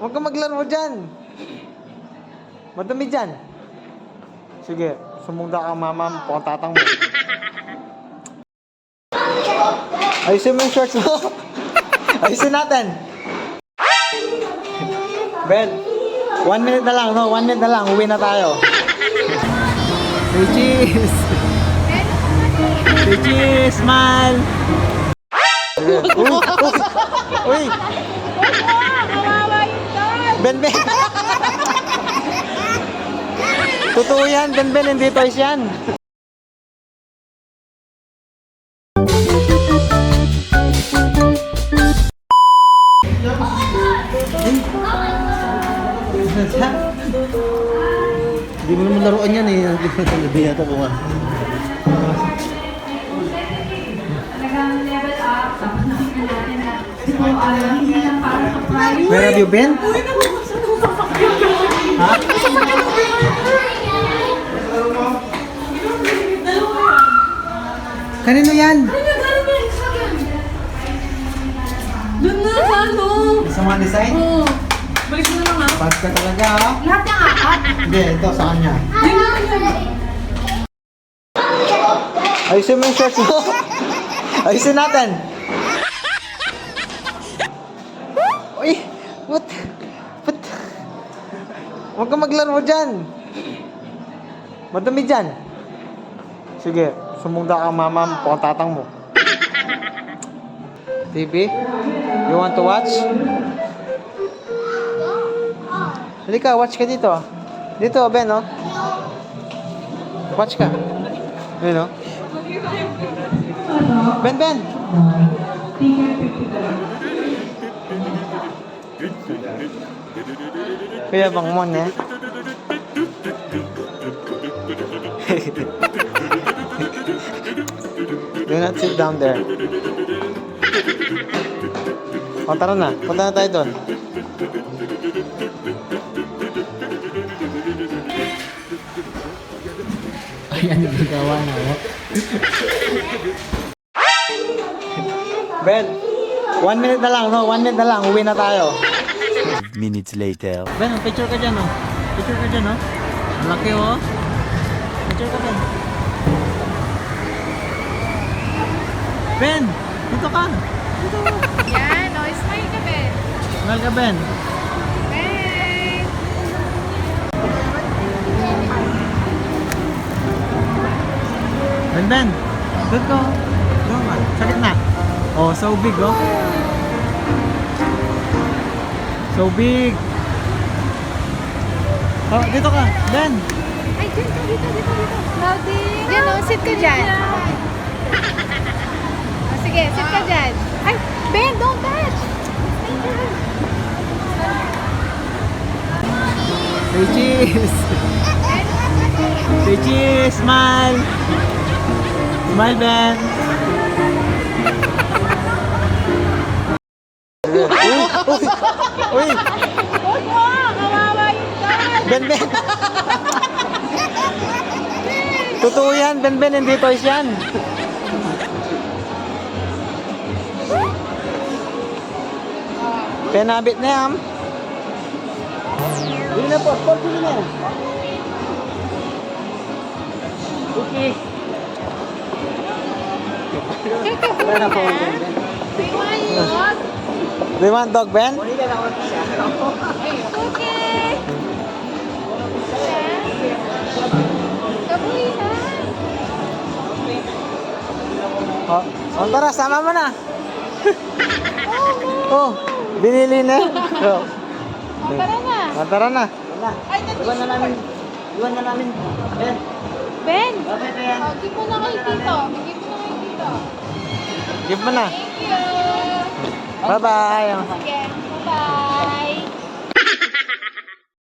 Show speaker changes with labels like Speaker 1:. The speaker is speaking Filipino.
Speaker 1: Huwag kang maglaro dyan. Madami dyan. Sige, sumunda ka mama, mukhang tatang mo. Ayusin mo yung shorts mo. Ayusin natin. Ben, 1 minute na lang, no? 1 minute na lang, uwi na tayo. Say cheese! Say cheese, smile! Uy! Ben, Ben! Totoo yan, Ben, Ben, hindi toys yan.
Speaker 2: Hindi mo naman laruan yan eh. Hindi mo talaga yata kung ano.
Speaker 1: Where have you been? Ha? Kanino yan?
Speaker 3: Doon na sa ano?
Speaker 1: Sa mga design?
Speaker 3: Oo. Balik mo na lang ha.
Speaker 1: Pass ka talaga ha?
Speaker 3: Lahat yung apat.
Speaker 1: Hindi, ito sa kanya.
Speaker 3: Yun lang yun.
Speaker 1: Ayusin mo yung shorts mo. Ayusin natin. Uy! What? Huwag kang maglaro dyan. Madami dyan. Sige, sumunda ka mama, mukhang tatang mo. TV? You want to watch? Halika, watch ka dito. Dito, Ben, no? Watch ka. Yun, no? Ben, Ben! Kuya Bang Mon, eh? Do not sit down there. O, tara na. Punta na tayo doon. Ayan yung gagawa na, oh. Ben, 1 minute na lang, no? 1 minute na lang, uwi na tayo.
Speaker 2: Minutes later.
Speaker 1: Ben, picture ka dyan, oh. Picture ka dyan, oh. Ang laki, oh. Picture ka, Ben. Ben, dito ka. Dito.
Speaker 3: Yan, o. Smile ka, Ben.
Speaker 1: Smile ka, Ben.
Speaker 3: Ben.
Speaker 1: Ben, Ben. Doon ka, oh. Doon ka. Sa gitna. Oh, so big, oh. So big. Oh, dito ka. Ben.
Speaker 3: Ay, dito. Cloudy. Diyan, o. Sit ka dyan. O, sige, sit ka dyan. Ay, Ben, don't touch.
Speaker 1: Say cheese. Say cheese. Smile. Smile, Ben. Uy!
Speaker 3: Huwag mo, kawawa yung dad.
Speaker 1: Ben, Ben! Totoo yan, Ben, Ben, hindi toys yan. Penabit na yan. Bili na po, Paul, bili na. Okay. Wala na po, Ben, Ben.
Speaker 3: Ayun.
Speaker 1: Do you want dog, Ben?
Speaker 3: Okay. Kabulihan.
Speaker 1: Oh, tara, sama mo na. Oh, binili na. Oh.
Speaker 3: Tara na.
Speaker 1: Tara na.
Speaker 3: Ay,
Speaker 1: Iwan na namin. Iwan na namin. Ben.
Speaker 3: Ben.
Speaker 1: Bye, Ben.
Speaker 3: Oh, give mo na kay Tito.
Speaker 1: Give mo na.
Speaker 3: Thank you.
Speaker 1: Bye-bye.
Speaker 3: Sige. Bye-bye.